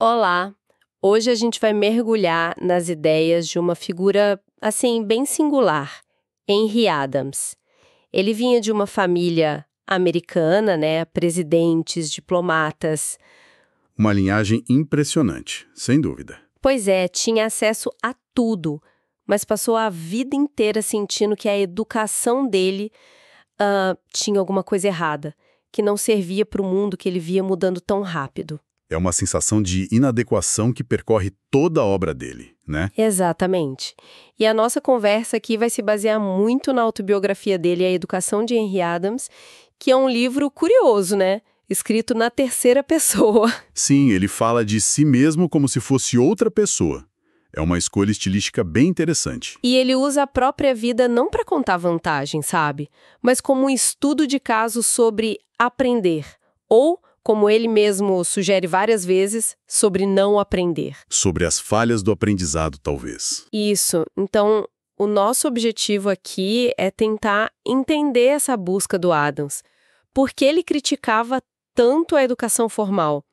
Olá! Hoje a gente vai mergulhar nas ideias de uma figura, assim, bem singular, Henry Adams. Ele vinha de uma família americana, né? Presidentes, diplomatas. Uma linhagem impressionante, sem dúvida. Pois é, tinha acesso a tudo, mas passou a vida inteira sentindo que a educação dele tinha alguma coisa errada, que não servia para o mundo que ele via mudando tão rápido. É uma sensação de inadequação que percorre toda a obra dele, né? Exatamente. E a nossa conversa aqui vai se basear muito na autobiografia dele, A Educação de Henry Adams, que é um livro curioso, né? Escrito na terceira pessoa. Sim, ele fala de si mesmo como se fosse outra pessoa. É uma escolha estilística bem interessante. E ele usa a própria vida não para contar vantagem, sabe? Mas como um estudo de caso sobre aprender. Ou, como ele mesmo sugere várias vezes, sobre não aprender. Sobre as falhas do aprendizado, talvez. Isso. Então, o nosso objetivo aqui é tentar entender essa busca do Adams. Por que ele criticava tanto a educação formal?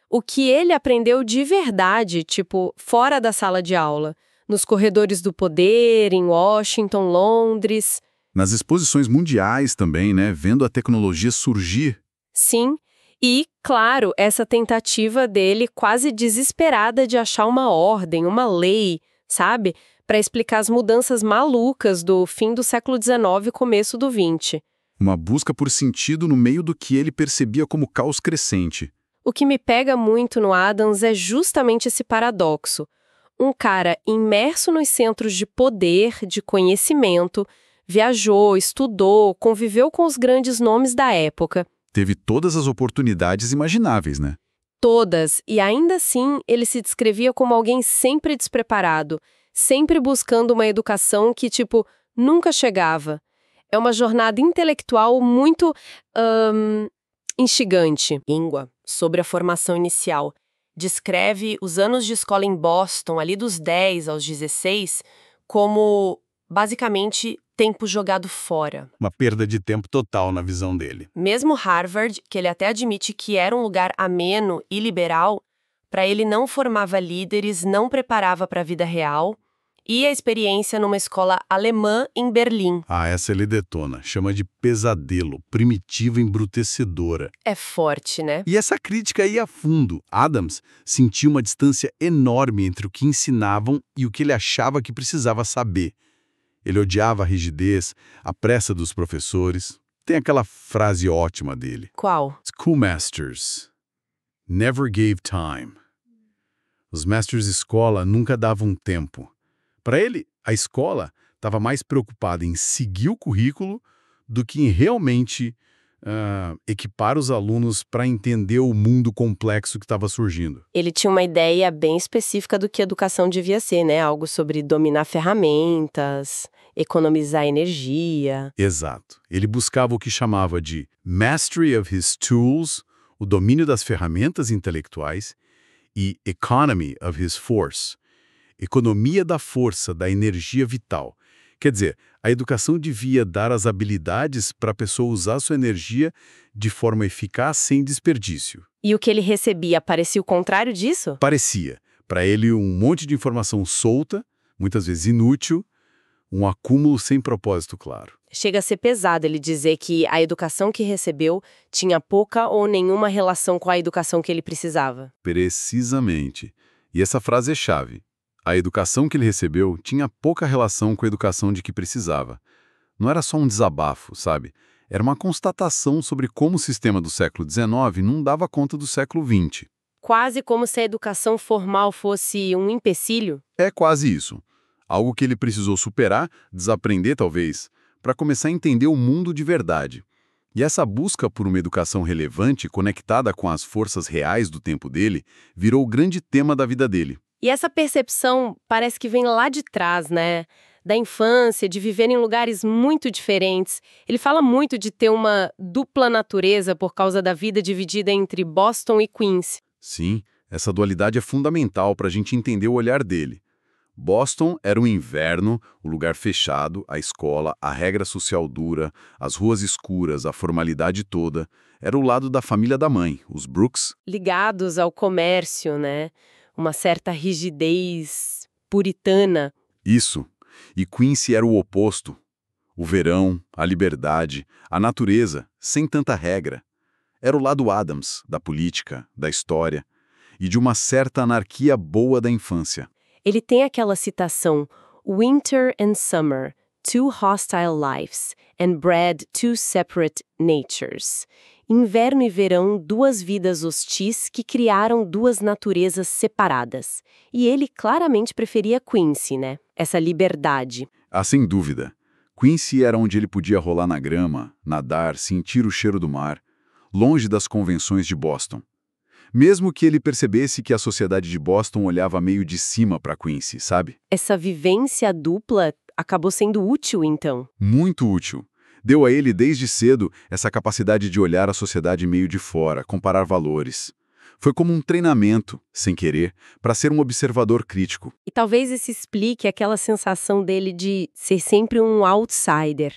O que ele aprendeu de verdade, tipo, fora da sala de aula, nos corredores do poder, em Washington, Londres. Nas exposições mundiais também, né? Vendo a tecnologia surgir. Sim, e, claro, essa tentativa dele quase desesperada de achar uma ordem, uma lei, sabe? Para explicar as mudanças malucas do fim do século XIX e começo do XX. Uma busca por sentido no meio do que ele percebia como caos crescente. O que me pega muito no Adams é justamente esse paradoxo. Um cara imerso nos centros de poder, de conhecimento, viajou, estudou, conviveu com os grandes nomes da época. Teve todas as oportunidades imagináveis, né? Todas, e ainda assim ele se descrevia como alguém sempre despreparado, sempre buscando uma educação que, tipo, nunca chegava. É uma jornada intelectual muito instigante. Língua, sobre a formação inicial. Descreve os anos de escola em Boston, ali dos 10 aos 16, como, basicamente, tempo jogado fora. Uma perda de tempo total na visão dele. Mesmo Harvard, que ele até admite que era um lugar ameno e liberal, para ele não formava líderes, não preparava para a vida real, e a experiência numa escola alemã em Berlim. Ah, essa ele detona. Chama de pesadelo, primitiva e embrutecedora. É forte, né? E essa crítica ia a fundo. Adams sentia uma distância enorme entre o que ensinavam e o que ele achava que precisava saber. Ele odiava a rigidez, a pressa dos professores. Tem aquela frase ótima dele. Qual? Schoolmasters never gave time. Os mestres de escola nunca davam tempo. Para ele, a escola estava mais preocupada em seguir o currículo do que em realmente equipar os alunos para entender o mundo complexo que estava surgindo. Ele tinha uma ideia bem específica do que educação devia ser, né? Algo sobre dominar ferramentas, economizar energia. Exato. Ele buscava o que chamava de mastery of his tools, o domínio das ferramentas intelectuais, e economy of his force, economia da força, da energia vital. Quer dizer, a educação devia dar as habilidades para a pessoa usar sua energia de forma eficaz sem desperdício. E o que ele recebia parecia o contrário disso? Parecia. Para ele, um monte de informação solta, muitas vezes inútil, um acúmulo sem propósito claro. Chega a ser pesado ele dizer que a educação que recebeu tinha pouca ou nenhuma relação com a educação que ele precisava. Precisamente. E essa frase é chave. A educação que ele recebeu tinha pouca relação com a educação de que precisava. Não era só um desabafo, sabe? Era uma constatação sobre como o sistema do século XIX não dava conta do século XX. Quase como se a educação formal fosse um empecilho. É quase isso. Algo que ele precisou superar, desaprender talvez, para começar a entender o mundo de verdade. E essa busca por uma educação relevante, conectada com as forças reais do tempo dele, virou o grande tema da vida dele. E essa percepção parece que vem lá de trás, né? Da infância, de viver em lugares muito diferentes. Ele fala muito de ter uma dupla natureza por causa da vida dividida entre Boston e Queens. Sim, essa dualidade é fundamental para a gente entender o olhar dele. Boston era o inverno, o lugar fechado, a escola, a regra social dura, as ruas escuras, a formalidade toda. Era o lado da família da mãe, os Brooks. Ligados ao comércio, né? Uma certa rigidez puritana. Isso. E Quincy era o oposto. O verão, a liberdade, a natureza, sem tanta regra. Era o lado Adams, da política, da história e de uma certa anarquia boa da infância. Ele tem aquela citação: Winter and summer, two hostile lives, and bred two separate natures. Inverno e verão, duas vidas hostis que criaram duas naturezas separadas. E ele claramente preferia Quincy, né? Essa liberdade. Ah, sem dúvida. Quincy era onde ele podia rolar na grama, nadar, sentir o cheiro do mar, longe das convenções de Boston. Mesmo que ele percebesse que a sociedade de Boston olhava meio de cima para Quincy, sabe? Essa vivência dupla acabou sendo útil, então. Muito útil. Deu a ele desde cedo essa capacidade de olhar a sociedade meio de fora, comparar valores. Foi como um treinamento, sem querer, para ser um observador crítico. E talvez isso explique aquela sensação dele de ser sempre um outsider.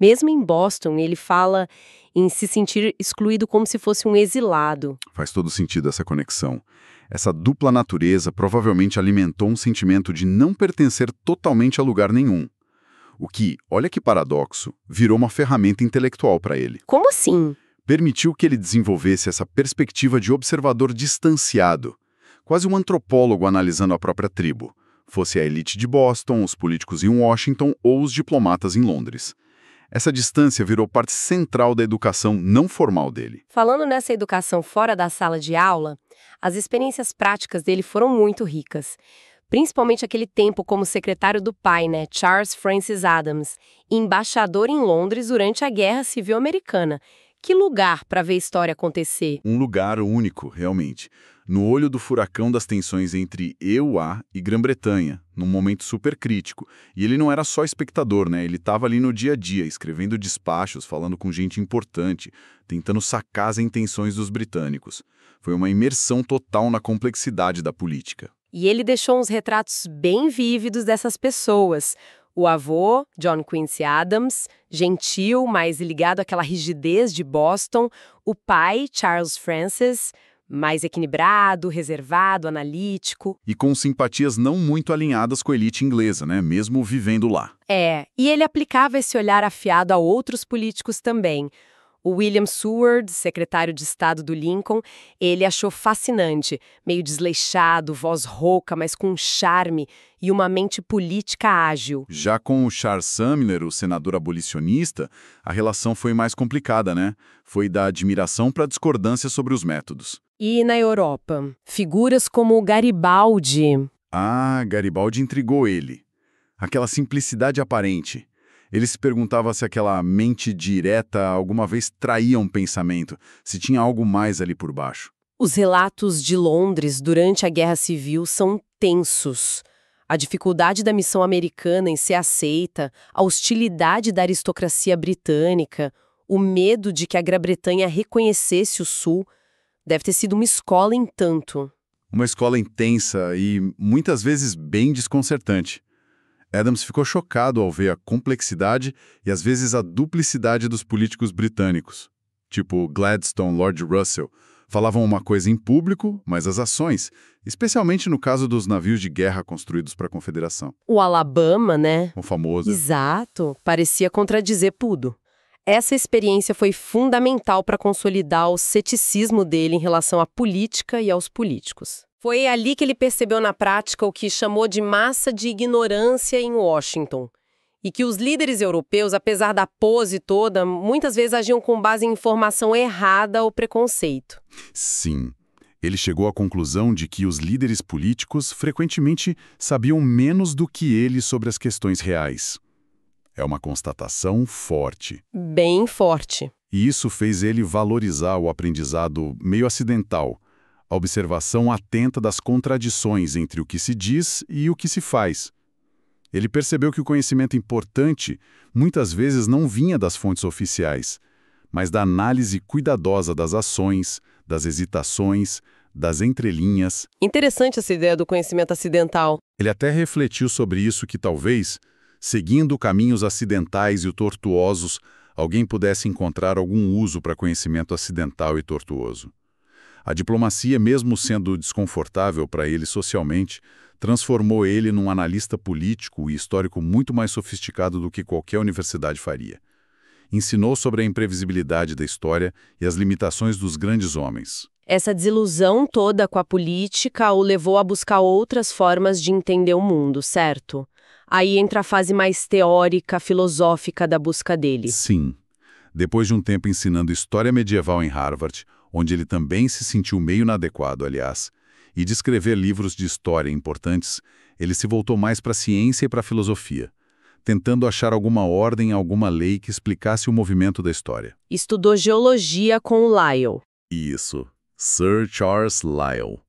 Mesmo em Boston, ele fala em se sentir excluído como se fosse um exilado. Faz todo sentido essa conexão. Essa dupla natureza provavelmente alimentou um sentimento de não pertencer totalmente a lugar nenhum. O que, olha que paradoxo, virou uma ferramenta intelectual para ele. Como assim? Permitiu que ele desenvolvesse essa perspectiva de observador distanciado, quase um antropólogo analisando a própria tribo, fosse a elite de Boston, os políticos em Washington ou os diplomatas em Londres. Essa distância virou parte central da educação não formal dele. Falando nessa educação fora da sala de aula, as experiências práticas dele foram muito ricas. Principalmente aquele tempo como secretário do pai, né, Charles Francis Adams, e embaixador em Londres durante a Guerra Civil Americana. Que lugar para ver a história acontecer? Um lugar único, realmente. No olho do furacão das tensões entre EUA e Grã-Bretanha, num momento super crítico. E ele não era só espectador, né? Ele estava ali no dia a dia, escrevendo despachos, falando com gente importante, tentando sacar as intenções dos britânicos. Foi uma imersão total na complexidade da política. E ele deixou uns retratos bem vívidos dessas pessoas. O avô, John Quincy Adams, gentil, mas ligado àquela rigidez de Boston. O pai, Charles Francis, mais equilibrado, reservado, analítico. E com simpatias não muito alinhadas com a elite inglesa, né? Mesmo vivendo lá. E ele aplicava esse olhar afiado a outros políticos também. O William Seward, secretário de Estado do Lincoln, ele achou fascinante, meio desleixado, voz rouca, mas com um charme e uma mente política ágil. Já com o Charles Sumner, o senador abolicionista, a relação foi mais complicada, né? Foi da admiração para a discordância sobre os métodos. E na Europa, figuras como o Garibaldi. Ah, Garibaldi intrigou ele. Aquela simplicidade aparente. Ele se perguntava se aquela mente direta alguma vez traía um pensamento, se tinha algo mais ali por baixo. Os relatos de Londres durante a Guerra Civil são tensos. A dificuldade da missão americana em ser aceita, a hostilidade da aristocracia britânica, o medo de que a Grã-Bretanha reconhecesse o Sul, deve ter sido uma escola em tanto. Uma escola intensa e muitas vezes bem desconcertante. Adams ficou chocado ao ver a complexidade e às vezes a duplicidade dos políticos britânicos. Tipo Gladstone, Lord Russell, falavam uma coisa em público, mas as ações, especialmente no caso dos navios de guerra construídos para a Confederação. O Alabama, né? O famoso. Exato, parecia contradizer tudo. Essa experiência foi fundamental para consolidar o ceticismo dele em relação à política e aos políticos. Foi ali que ele percebeu na prática o que chamou de massa de ignorância em Washington. E que os líderes europeus, apesar da pose toda, muitas vezes agiam com base em informação errada ou preconceito. Sim. Ele chegou à conclusão de que os líderes políticos frequentemente sabiam menos do que ele sobre as questões reais. É uma constatação forte. Bem forte. E isso fez ele valorizar o aprendizado meio acidental, a observação atenta das contradições entre o que se diz e o que se faz. Ele percebeu que o conhecimento importante muitas vezes não vinha das fontes oficiais, mas da análise cuidadosa das ações, das hesitações, das entrelinhas. Interessante essa ideia do conhecimento acidental. Ele até refletiu sobre isso que talvez, seguindo caminhos acidentais e tortuosos, alguém pudesse encontrar algum uso para conhecimento acidental e tortuoso. A diplomacia, mesmo sendo desconfortável para ele socialmente, transformou ele num analista político e histórico muito mais sofisticado do que qualquer universidade faria. Ensinou sobre a imprevisibilidade da história e as limitações dos grandes homens. Essa desilusão toda com a política o levou a buscar outras formas de entender o mundo, certo? Aí entra a fase mais teórica, filosófica da busca dele. Sim. Depois de um tempo ensinando história medieval em Harvard, onde ele também se sentiu meio inadequado, aliás, e de escrever livros de história importantes, ele se voltou mais para a ciência e para a filosofia, tentando achar alguma ordem, alguma lei que explicasse o movimento da história. Estudou geologia com o Lyell. Isso, Sir Charles Lyell,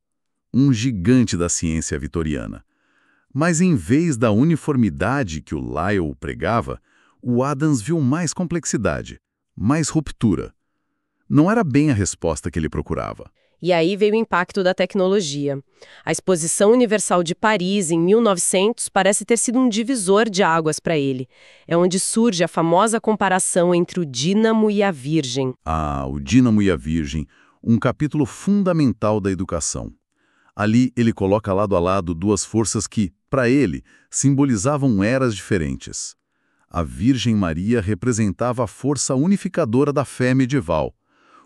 um gigante da ciência vitoriana. Mas em vez da uniformidade que o Lyell pregava, o Adams viu mais complexidade, mais ruptura. Não era bem a resposta que ele procurava. E aí veio o impacto da tecnologia. A Exposição Universal de Paris, em 1900, parece ter sido um divisor de águas para ele. É onde surge a famosa comparação entre o dínamo e a Virgem. Ah, o dínamo e a Virgem, um capítulo fundamental da educação. Ali ele coloca lado a lado duas forças que, para ele, simbolizavam eras diferentes. A Virgem Maria representava a força unificadora da fé medieval,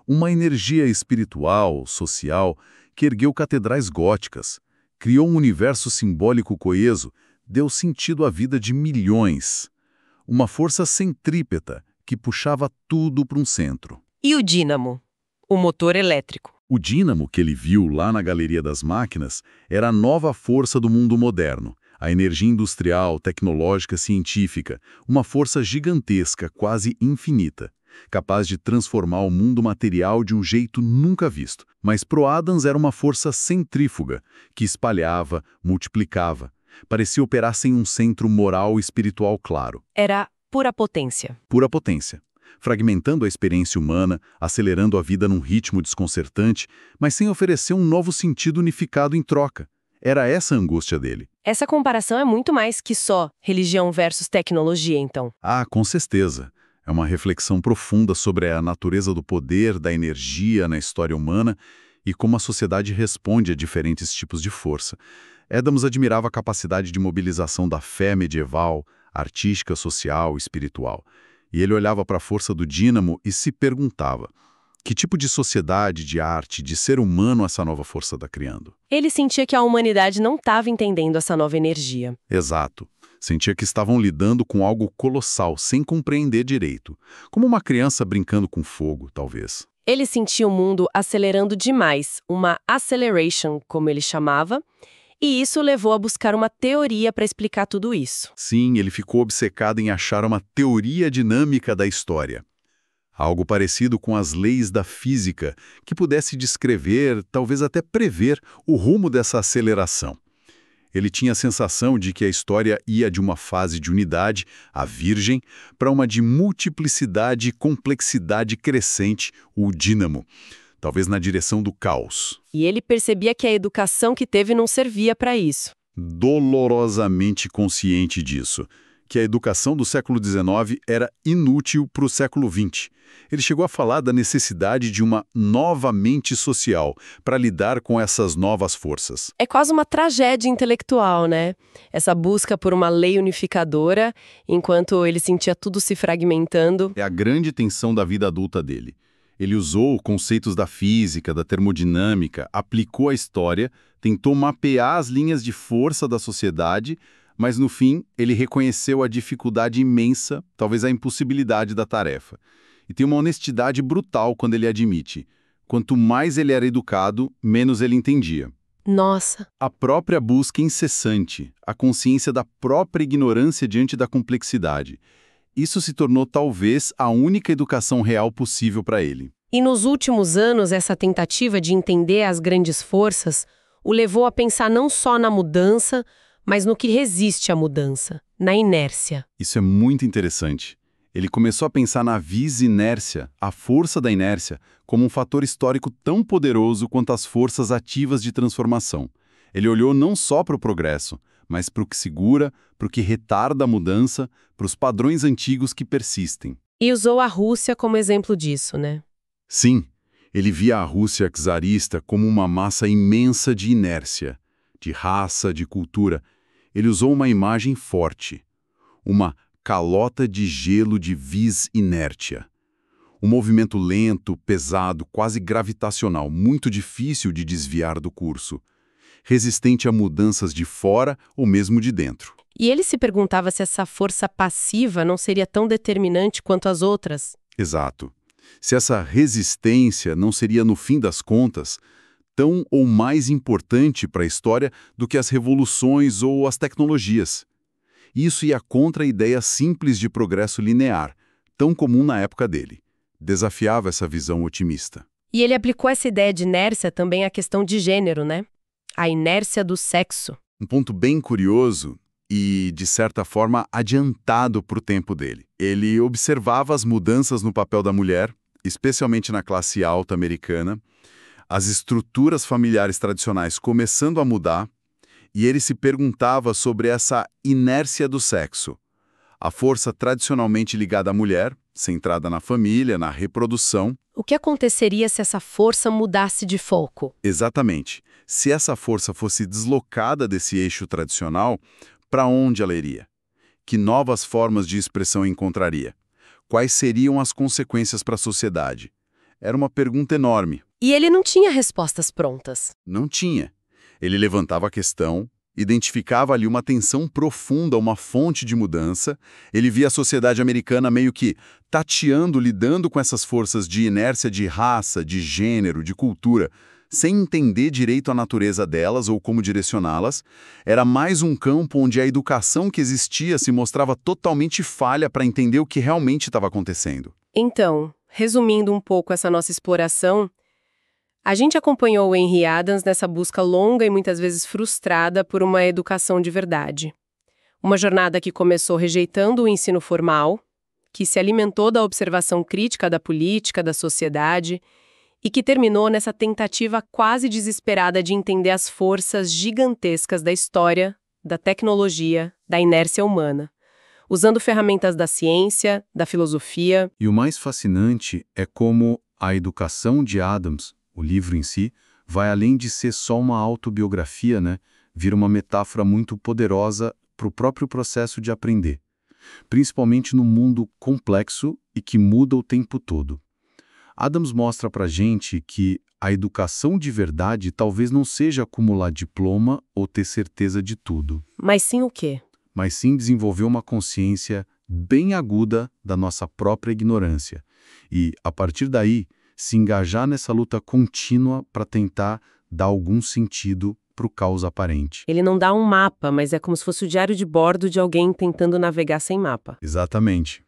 uma energia espiritual, social, que ergueu catedrais góticas, criou um universo simbólico coeso, deu sentido à vida de milhões. Uma força centrípeta que puxava tudo para um centro. E o dínamo? O motor elétrico. O dínamo que ele viu lá na Galeria das Máquinas era a nova força do mundo moderno, a energia industrial, tecnológica, científica, uma força gigantesca, quase infinita, capaz de transformar o mundo material de um jeito nunca visto. Mas pro Adams era uma força centrífuga, que espalhava, multiplicava. Parecia operar sem um centro moral e espiritual claro. Era pura potência. Pura potência. Fragmentando a experiência humana, acelerando a vida num ritmo desconcertante, mas sem oferecer um novo sentido unificado em troca. Era essa a angústia dele. Essa comparação é muito mais que só religião versus tecnologia, então. Ah, com certeza. É uma reflexão profunda sobre a natureza do poder, da energia na história humana e como a sociedade responde a diferentes tipos de força. Adams admirava a capacidade de mobilização da fé medieval, artística, social, espiritual. E ele olhava para a força do dínamo e se perguntava: que tipo de sociedade, de arte, de ser humano essa nova força está criando? Ele sentia que a humanidade não estava entendendo essa nova energia. Exato. Sentia que estavam lidando com algo colossal, sem compreender direito. Como uma criança brincando com fogo, talvez. Ele sentia o mundo acelerando demais, uma acceleration, como ele chamava, e isso o levou a buscar uma teoria para explicar tudo isso. Sim, ele ficou obcecado em achar uma teoria dinâmica da história. Algo parecido com as leis da física, que pudesse descrever, talvez até prever, o rumo dessa aceleração. Ele tinha a sensação de que a história ia de uma fase de unidade, a Virgem, para uma de multiplicidade e complexidade crescente, o dínamo, talvez na direção do caos. E ele percebia que a educação que teve não servia para isso. Dolorosamente consciente disso, que a educação do século XIX era inútil para o século XX. Ele chegou a falar da necessidade de uma nova mente social para lidar com essas novas forças. É quase uma tragédia intelectual, né? Essa busca por uma lei unificadora, enquanto ele sentia tudo se fragmentando. É a grande tensão da vida adulta dele. Ele usou conceitos da física, da termodinâmica, aplicou a história, tentou mapear as linhas de força da sociedade, mas no fim ele reconheceu a dificuldade imensa, talvez a impossibilidade da tarefa. E tem uma honestidade brutal quando ele admite: quanto mais ele era educado, menos ele entendia. Nossa! A própria busca incessante, a consciência da própria ignorância diante da complexidade. Isso se tornou talvez a única educação real possível para ele. E nos últimos anos, essa tentativa de entender as grandes forças o levou a pensar não só na mudança, mas no que resiste à mudança, na inércia. Isso é muito interessante. Ele começou a pensar na vis-inércia, a força da inércia, como um fator histórico tão poderoso quanto as forças ativas de transformação. Ele olhou não só para o progresso, mas para o que segura, para o que retarda a mudança, para os padrões antigos que persistem. E usou a Rússia como exemplo disso, né? Sim, ele via a Rússia czarista como uma massa imensa de inércia, de raça, de cultura. Ele usou uma imagem forte, uma calota de gelo de vis-inércia. Um movimento lento, pesado, quase gravitacional, muito difícil de desviar do curso, resistente a mudanças de fora ou mesmo de dentro. E ele se perguntava se essa força passiva não seria tão determinante quanto as outras. Exato. Se essa resistência não seria, no fim das contas, tão ou mais importante para a história do que as revoluções ou as tecnologias. Isso ia contra a ideia simples de progresso linear, tão comum na época dele. Desafiava essa visão otimista. E ele aplicou essa ideia de inércia também à questão de gênero, né? A inércia do sexo. Um ponto bem curioso e, de certa forma, adiantado para o tempo dele. Ele observava as mudanças no papel da mulher, especialmente na classe alta americana, as estruturas familiares tradicionais começando a mudar, e ele se perguntava sobre essa inércia do sexo, a força tradicionalmente ligada à mulher, centrada na família, na reprodução. O que aconteceria se essa força mudasse de foco? Exatamente. Se essa força fosse deslocada desse eixo tradicional, para onde ela iria? Que novas formas de expressão encontraria? Quais seriam as consequências para a sociedade? Era uma pergunta enorme. E ele não tinha respostas prontas. Não tinha. Ele levantava a questão, identificava ali uma tensão profunda, uma fonte de mudança. Ele via a sociedade americana meio que tateando, lidando com essas forças de inércia de raça, de gênero, de cultura, sem entender direito a natureza delas ou como direcioná-las. Era mais um campo onde a educação que existia se mostrava totalmente falha para entender o que realmente estava acontecendo. Então, resumindo um pouco essa nossa exploração, a gente acompanhou o Henry Adams nessa busca longa e muitas vezes frustrada por uma educação de verdade. Uma jornada que começou rejeitando o ensino formal, que se alimentou da observação crítica da política, da sociedade, e que terminou nessa tentativa quase desesperada de entender as forças gigantescas da história, da tecnologia, da inércia humana, usando ferramentas da ciência, da filosofia. E o mais fascinante é como a educação de Adams, o livro em si, vai além de ser só uma autobiografia, né? Vira uma metáfora muito poderosa para o próprio processo de aprender, principalmente no mundo complexo e que muda o tempo todo. Adams mostra para a gente que a educação de verdade talvez não seja acumular diploma ou ter certeza de tudo. Mas sim o quê? Mas sim desenvolver uma consciência bem aguda da nossa própria ignorância. E, a partir daí, se engajar nessa luta contínua para tentar dar algum sentido para o caos aparente. Ele não dá um mapa, mas é como se fosse o diário de bordo de alguém tentando navegar sem mapa. Exatamente.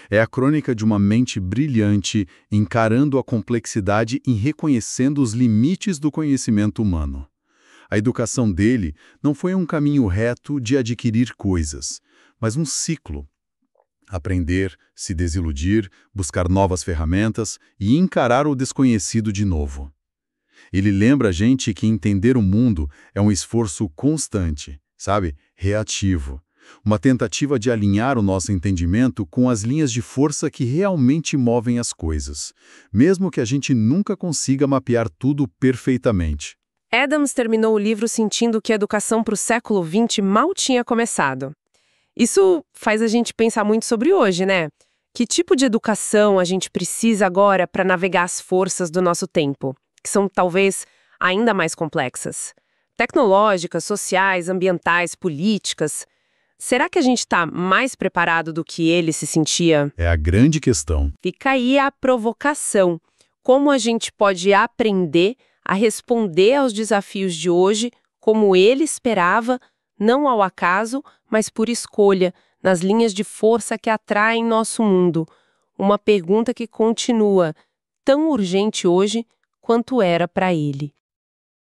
É a crônica de uma mente brilhante encarando a complexidade e reconhecendo os limites do conhecimento humano. A educação dele não foi um caminho reto de adquirir coisas, mas um ciclo. Aprender, se desiludir, buscar novas ferramentas e encarar o desconhecido de novo. Ele lembra a gente que entender o mundo é um esforço constante, sabe? Reativo. Uma tentativa de alinhar o nosso entendimento com as linhas de força que realmente movem as coisas, mesmo que a gente nunca consiga mapear tudo perfeitamente. Adams terminou o livro sentindo que a educação para o século XX mal tinha começado. Isso faz a gente pensar muito sobre hoje, né? Que tipo de educação a gente precisa agora para navegar as forças do nosso tempo, que são talvez ainda mais complexas? Tecnológicas, sociais, ambientais, políticas. Será que a gente está mais preparado do que ele se sentia? É a grande questão. Fica aí a provocação. Como a gente pode aprender a responder aos desafios de hoje como ele esperava, não ao acaso, mas por escolha, nas linhas de força que atraem nosso mundo. Uma pergunta que continua tão urgente hoje quanto era para ele.